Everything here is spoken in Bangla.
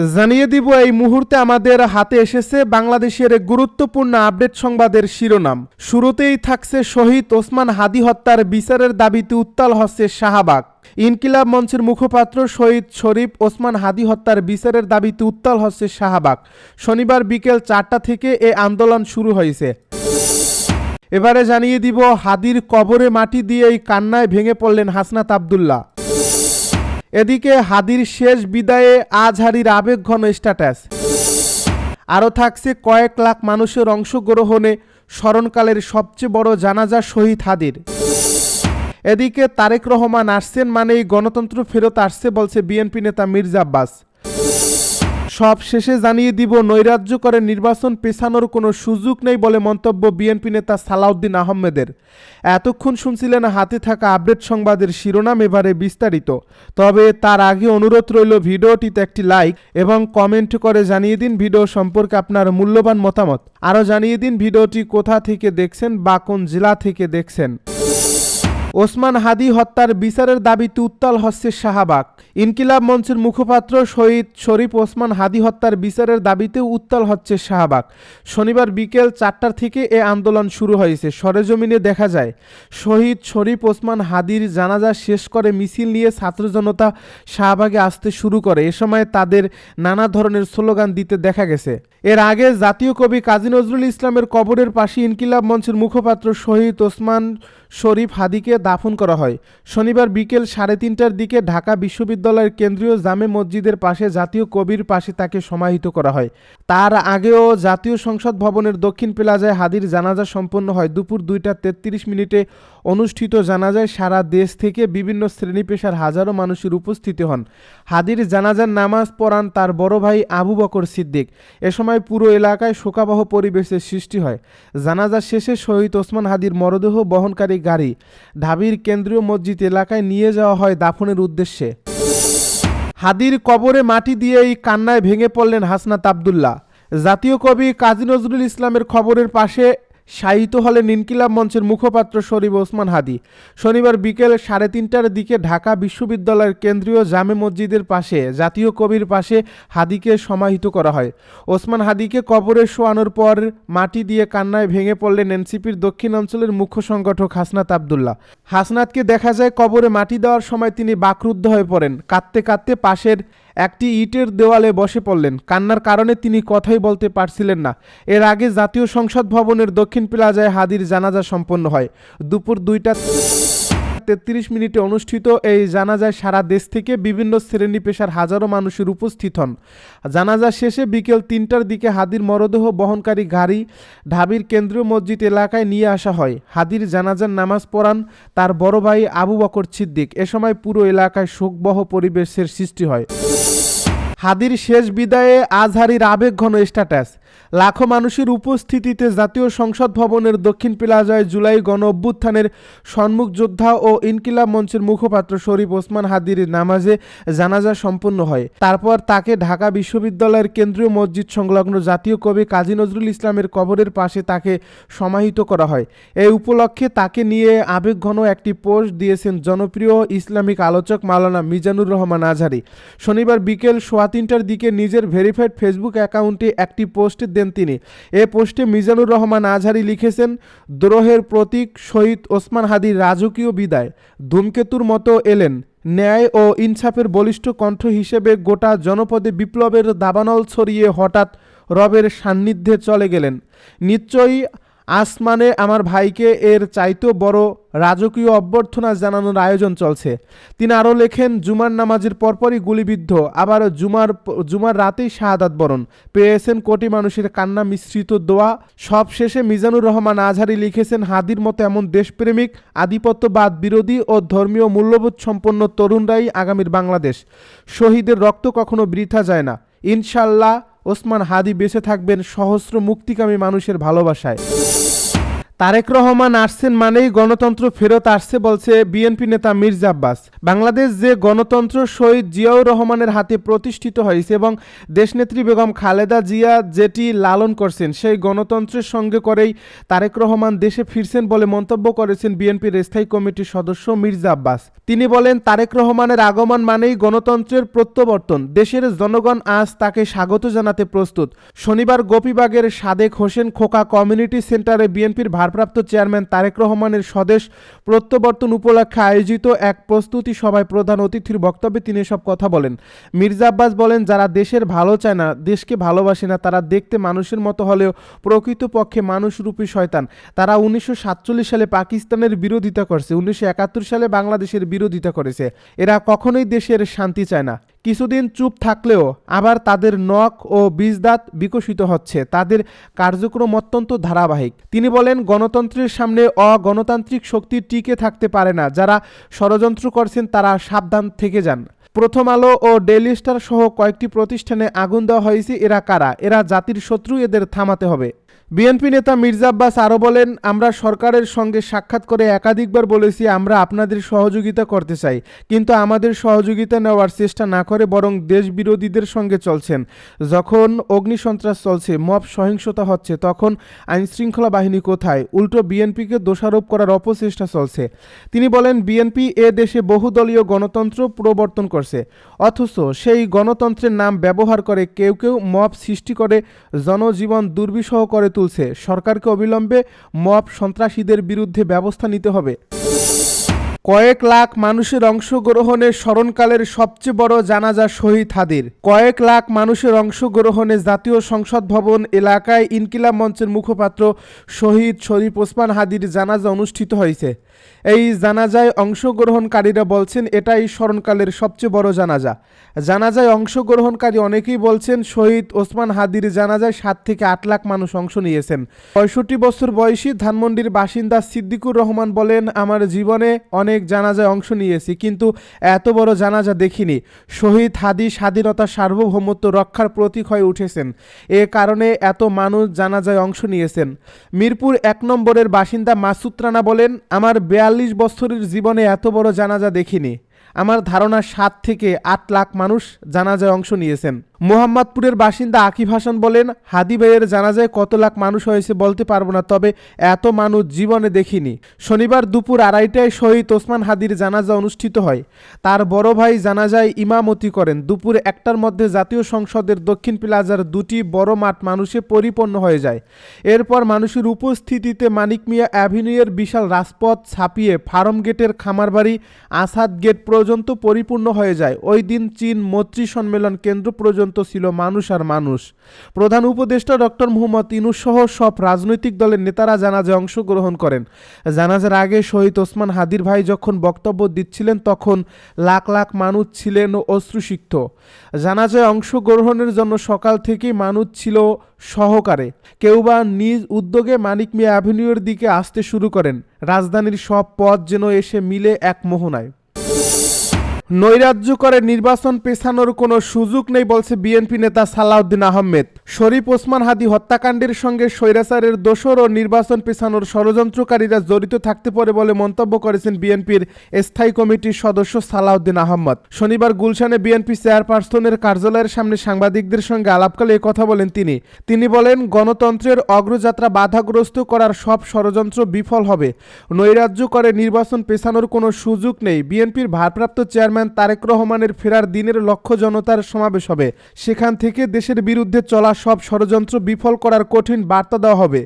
জানিয়ে দিব এই মুহূর্তে আমাদের হাতে এসেছে বাংলাদেশের গুরুত্বপূর্ণ আপডেট সংবাদের শিরোনাম। শুরুতেই থাকছে শহীদ ওসমান হাদি হত্যার বিচারের দাবিতে উত্তাল হচ্ছে শাহবাগ। ইনকিলাব মঞ্চের মুখপাত্র শহীদ শরীফ ওসমান হাদি হত্যার বিচারের দাবিতে উত্তাল হচ্ছে শাহবাগ। শনিবার বিকেল 4টা থেকে এ আন্দোলন শুরু হয়েছে। এবারে জানিয়ে দিব হাদির কবরে মাটি দিয়েই কান্নায় ভেঙে পড়লেন হাসনাত আব্দুল্লাহ। এদিকে হাদির শেষ বিদায়ে আজহারীর আবেগঘন স্ট্যাটাস। আরও থাকছে কয়েক লাখ মানুষের অংশগ্রহণে স্মরণকালের সবচেয়ে বড় জানাজা শহীদ হাদির। এদিকে তারেক রহমান আসছেন মানেই গণতন্ত্র ফেরত আসছে বলছে বিএনপি নেতা মির্জা আব্বাস। সব শেষে জানিয়ে দিব নৈরাজ্য করে নির্বাচন পেছানোর কোনো সুযোগ নেই বলে মন্তব্য বিএনপি নেতা সালাউদ্দিন আহমেদের। এতক্ষণ শুনছিলেন হাতে থাকা আপডেট সংবাদের শিরোনাম, এবারে বিস্তারিত। তবে তার আগে অনুরোধ রইল ভিডিওটিতে একটি লাইক এবং কমেন্ট করে জানিয়ে দিন ভিডিও সম্পর্কে আপনার মূল্যবান মতামত। আরও জানিয়ে দিন ভিডিওটি কোথা থেকে দেখছেন বা কোন জেলা থেকে দেখছেন। ওসমান হাদি হত্যার বিচারের দাবিতে উত্তাল হচ্ছে শাহবাগ। ইনকিলাব মঞ্চের মুখপাত্র শহীদ শরীফ ওসমান হাদি হত্যার বিচারের দাবিতে উত্তাল হচ্ছে শাহবাগ। শনিবার বিকেল 4টার থেকে এ আন্দোলন শুরু হয়েছে। সরেজমিনে দেখা যায় শহীদ শরীফ ওসমান হাদির জানাজা শেষ করে মিছিল নিয়ে ছাত্র জনতা শাহবাগে আসতে শুরু করে। এ সময় তাদের নানা ধরনের স্লোগান দিতে দেখা গেছে। এর আগে জাতীয় কবি কাজী নজরুল ইসলামের কবরের পাশে ইনকিলাব মঞ্চের মুখপাত্র শহীদ ওসমান শরীফ হাদিকে দাফন করা হয়। শনিবার বিকেল 3:30টার দিকে ঢাকা বিশ্ববিদ্যালয়ের কেন্দ্রীয় জামে মসজিদের পাশে জাতীয় কবির পাশে তাকে সমাহিত করা হয়। তার আগেও জাতীয় সংসদ ভবনের দক্ষিণ প্লাজায় হাদির জানাজা সম্পন্ন হয়। দুপুর 2:33 অনুষ্ঠিত জানাজায় সারা দেশ থেকে বিভিন্ন শ্রেণী পেশার হাজারো মানুষের উপস্থিতি হন। হাদির জানাজার নামাজ পড়ান তার বড় ভাই আবু বকর সিদ্দিক। এ সময় পুরো এলাকায় শোকাবহ পরিবেশের সৃষ্টি হয়। জানাজা শেষে শহীদ ওসমান হাদির মরদেহ বহনকারী গাড়ি ঢাবির কেন্দ্রীয় মসজিদ এলাকায় নিয়ে যাওয়া হয় দাফনের উদ্দেশ্যে। হাদির কবরে মাটি দিয়েই কান্নায় ভেঙে পড়লেন হাসনাত আব্দুল্লাহ। জাতীয় কবি কাজী নজরুল ইসলামের কবরের পাশে শায়িত হলেন ইনকিলাব মঞ্চের মুখপাত্র শরীফ ওসমান হাদি। শনিবার বিকেল 3:30টার দিকে ঢাকা বিশ্ববিদ্যালয়ের কেন্দ্রীয় জামে মসজিদের পাশে জাতীয় কবির পাশে হাদিকে সমাহিত করা হয়। ওসমান হাদিকে কবরে শোয়ানোর পর মাটি দিয়ে কান্নায় ভেঙে পড়লেন এনসিপির দক্ষিণ অঞ্চলের মুখ্য সংগঠক হাসনাত আব্দুল্লাহ। হাসনাতকে দেখা যায় কবরে মাটি দেওয়ার সময় তিনি বাকরুদ্ধ হয়ে পড়েন। কাঁদতে কাঁদতে পাশের একটি ইটের দেওয়ালে বসে পড়লেন। কান্নার কারণে তিনি কথাই বলতে পারছিলেন না। এর আগে জাতীয় সংসদ ভবনের দক্ষিণ প্লাজায় হাদির জানাজা সম্পন্ন হয়। দুপুর 2:33 অনুষ্ঠিত এই জানাজায় সারা দেশ থেকে বিভিন্ন শ্রেণী পেশার হাজারো মানুষের উপস্থিত হন। জানাজা শেষে বিকেল 3টার দিকে হাদির মরদেহ বহনকারী গাড়ি ঢাবির কেন্দ্রীয় মসজিদ এলাকায় নিয়ে আসা হয়। হাদির জানাজার নামাজ পড়ান তার বড় ভাই আবু বকর সিদ্দিক। এ সময় পুরো এলাকায় শোকবহ পরিবেশের সৃষ্টি হয়। হাদির শেষ বিদায়ে আজহারীর আবেগঘন স্ট্যাটাস। লাখো মানুষের উপস্থিতিতে জাতীয় সংসদ ভবনের দক্ষিণ প্লাজায় জুলাই গণ অভ্যুত্থানের সম্মুখ যোদ্ধা ও ইনকিলাব মঞ্চের মুখপাত্র শরীফ ওসমান হাদির নামাজে জানাজা সম্পন্ন হয়। তারপর তাকে ঢাকা বিশ্ববিদ্যালয়ের কেন্দ্রীয় মসজিদ সংলগ্ন জাতীয় কবি কাজী নজরুল ইসলামের কবরের পাশে তাকে সমাহিত করা হয়। এই উপলক্ষে তাকে নিয়ে আবেগঘন একটি পোস্ট দিয়েছেন জনপ্রিয় ইসলামিক আলোচক মাওলানা মিজানুর রহমান আজহারী। শনিবার বিকেল 3:15টার দিকে নিজের ভেরিফাইড ফেসবুক অ্যাকাউন্টে একটি পোস্ট দেন তিনি। এ পোস্টে মিজানুর রহমান আজহারী লিখেছেন, দ্রোহের প্রতীক শহীদ ওসমান হাদির রাজকীয় বিদায় ধূমকেতুর মতো এলেন। ন্যায় ও ইনসাফের বলিষ্ঠ কণ্ঠ হিসেবে গোটা জনপদে বিপ্লবের দাবানল ছড়িয়ে হঠাৎ রবের সান্নিধ্যে চলে গেলেন। নিশ্চয়ই আসমানে আমার ভাইকে এর চাইতেও বড় রাজকীয় অভ্যর্থনা জানানোর আয়োজন চলছে। তিনি আরও লেখেন, জুমার নামাজের পরপরই গুলিবিদ্ধ, আবার জুমার রাতেই শাহাদাত বরণ পেয়েছেন কোটি মানুষের কান্না মিশ্রিত দোয়া। সব শেষে মিজানুর রহমান আজহারী লিখেছেন, হাদির মতো এমন দেশপ্রেমিক, আধিপত্যবাদ বিরোধী ও ধর্মীয় মূল্যবোধ সম্পন্ন তরুণরাই আগামীর বাংলাদেশ। শহীদের রক্ত কখনো বৃথা যায় না। ইনশাল্লাহ ওসমান হাদি বেঁচে থাকবেন সহস্র মুক্তিকামী মানুষের ভালোবাসায়। তারেক রহমান আসছেন মানেই গণতন্ত্র ফেরত আসছে বলছে বিএনপি নেতা মির্জা আব্বাস। বাংলাদেশ যে গণতন্ত্র শহীদ জিয়াউর রহমানের হাতে প্রতিষ্ঠিত হয়েছে এবং দেশনেত্রী বেগম খালেদা জিয়া যেটি লালন করছেন সেই গণতন্ত্রের সঙ্গে করেই তারেক রহমান দেশে ফিরছেন বলে মন্তব্য করেছেন বিএনপির স্থায়ী কমিটির সদস্য মির্জা আব্বাস। তিনি বলেন, তারেক রহমানের আগমন মানেই গণতন্ত্রের প্রত্যাবর্তন। দেশের জনগণ আজ তাকে স্বাগত জানাতে প্রস্তুত। শনিবার গোপীবাগের সাদেক হোসেন খোকা কমিউনিটি সেন্টারে বিএনপির ভারপ্রাপ্ত চেয়ারম্যান তারেক রহমানের স্বদেশ প্রত্যাবর্তন উপলক্ষে আয়োজিত এক প্রস্তুতি সভায় প্রধান অতিথির বক্তব্যে তিনি এসব কথা বলেন। মির্জা আব্বাস বলেন, যারা দেশের ভালো চায় না, দেশকে ভালোবাসে না, তারা দেখতে মানুষের মতো হলেও প্রকৃতপক্ষে মানুষরূপী শয়তান। তারা 1947 সালে পাকিস্তানের বিরোধিতা করছে, 1971 সালে বাংলাদেশের বিরোধিতা করেছে। এরা কখনোই দেশের শান্তি চায় না। কিছুদিন চুপ থাকলেও আবার তাদের নখ ও বীজদাঁত বিকশিত হচ্ছে। তাদের কার্যক্রম অত্যন্ত ধারাবাহিক। তিনি বলেন, গণতন্ত্রের সামনে অগণতান্ত্রিক শক্তি টিকে থাকতে পারে না। যারা ষড়যন্ত্র করছেন তারা সাবধান থেকে যান। প্রথম আলো ও ডেইলি স্টার সহ কয়েকটি প্রতিষ্ঠানে আগুন দেওয়া হয়েছে। এরা কারা? এরা জাতির শত্রু, এদের থামাতে হবে। বিএনপি নেতা মির্জা আব্বাস আরও বলেন, আমরা সরকারের সঙ্গে সাক্ষাৎ করে একাধিকবার বলেছি আমরা আপনাদের সহযোগিতা করতে চাই, কিন্তু আমাদের সহযোগিতা নেওয়ার চেষ্টা না করে বরং দেশ বিরোধীদের সঙ্গে চলছেন। যখন অগ্নিসন্ত্রাস চলছে, মব সহিংসতা হচ্ছে, তখন আইনশৃঙ্খলা বাহিনী কোথায়? উল্টো বিএনপিকে দোষারোপ করার অপচেষ্টা চলছে। তিনি বলেন, বিএনপি এ দেশে বহুদলীয় গণতন্ত্র প্রবর্তন করছে, অথচ সেই গণতন্ত্রের নাম ব্যবহার করে কেউ কেউ মব সৃষ্টি করে জনজীবন দুর্বিষহ করে তুলছে। সরকারকে অবিলম্বে মব সন্ত্রাসীদের বিরুদ্ধে ব্যবস্থা নিতে হবে। কয়েক লাখ মানুষের অংশগ্রহণে স্মরণকালের সবচেয়ে বড় জানাজা শহীদ হাদির। কয়েক লাখ মানুষের অংশগ্রহণে জাতীয় সংসদ ভবন এলাকায় ইনকিলাব মঞ্চের মুখপাত্র শহীদ শরীফ ওসমান হাদির জানাজা অনুষ্ঠিত হয়েছে। এই জানাজায় অংশগ্রহণকারীরা বলছেন এটাই স্মরণকালের সবচেয়ে বড় জানাজা। জানাজায় অংশগ্রহণকারী অনেকেই বলছেন শহীদ ওসমান হাদির জানাজায় 7 থেকে 8 লাখ মানুষ অংশ নিয়েছেন। 65 বছর বয়সী ধানমন্ডির বাসিন্দা সিদ্দিকুর রহমান বলেন, আমার জীবনে অনেক জানাজায় অংশ নিয়েছি, কিন্তু এত বড় জানাজা দেখিনি। শহীদ হাদি স্বাধীনতা সার্বভৌমত্ব রক্ষার প্রতীক হয়ে উঠেছেন, এ কারণে এত মানুষ জানাজায় অংশ নিয়েছেন। মিরপুর 1 নম্বরের বাসিন্দা মাসুদ রানা বলেন, আমার 42 বছরের জীবনে এত বড় জানাজা দেখিনি। আমার ধারণা 7 থেকে 8 লাখ মানুষ জানাজায় অংশ নিয়েছেন। মোহাম্মদপুরের বাসিন্দা আকিব হাসান বলেন, হাদি ভাইয়ের জানাজায় কত লাখ মানুষ হয়েছে বলতে পারবো না, তবে এত মানুষ জীবনে দেখিনি। শনিবার দুপুর 2:30টায় শহীদ ওসমান হাদির জানাজা অনুষ্ঠিত হয়। তার বড় ভাই জানাজায় ইমামতি করেন। দুপুর 1টার মধ্যে জাতীয় সংসদের দক্ষিণ প্লাজার 2টি বড় মাঠ মানুষে পরিপূর্ণ হয়ে যায়। এরপর মানুষের উপস্থিতিতে মানিক মিয়া অ্যাভিনিউয়ের বিশাল রাজপথ ছাপিয়ে ফার্ম গেটের খামারবাড়ি আসাদ গেট পর্যন্ত পরিপূর্ণ হয়ে যায়। ওই দিন চীন মৈত্রী সম্মেলন কেন্দ্র পর্যন্ত ছিল মানুষ আর মানুষ। প্রধান উপদেষ্টা ডক্টর মোহাম্মদ ইউনূস সহ সব রাজনৈতিক দলের নেতারা জানাজায় অংশগ্রহণ করেন। জানাজার আগে শহীদ ওসমান হাদির ভাই যখন বক্তব্য দিচ্ছিলেন তখন লাখ লাখ মানুষ ছিলেন অশ্রুসিক্ত। জানাজায় অংশগ্রহণের জন্য সকাল থেকেই মানুষ ছিল সহকারে। কেউ বা নিজ উদ্যোগে মানিক মিয়া অ্যাভিনিউর দিকে আসতে শুরু করেন। রাজধানীর সব পথ যেন এসে মিলে এক মোহনায়। নৈরাজ্য করে নির্বাচন পেছানোর কোনো সুযোগ নেই বলছে বিএনপি নেতা সালাউদ্দিন আহমেদ। শরীফ ওসমান হাদি হত্যাকাণ্ডের সঙ্গে স্বৈরাচারের দোসর ও নির্বাচন পেছানোর ষড়যন্ত্রকারীরা জড়িত থাকতে পারে বলে মন্তব্য করেছেন বিএনপির স্থায়ী কমিটির সদস্য সালাউদ্দিন আহমেদ। শনিবার গুলশানে বিএনপি চেয়ারপারসনের কার্যালয়ের সামনে সাংবাদিকদের সঙ্গে আলাপকালে কথা বলেন তিনি বলেন, গণতন্ত্রের অগ্রযাত্রা বাধাগ্রস্ত করার সব ষড়যন্ত্র বিফল হবে। নৈরাজ্য করে নির্বাচন পেছানোর কোনো সুযোগ নেই। বিএনপির ভারপ্রাপ্ত চেয়ারম্যান তারেক রহমানের ফেরার দিনের লক্ষ্য জনতার সমাবেশ হবে। সেখান থেকে দেশের বিরুদ্ধে চলা সব ষড়যন্ত্র বিফল করার কঠিন বার্তা দেওয়া হবে।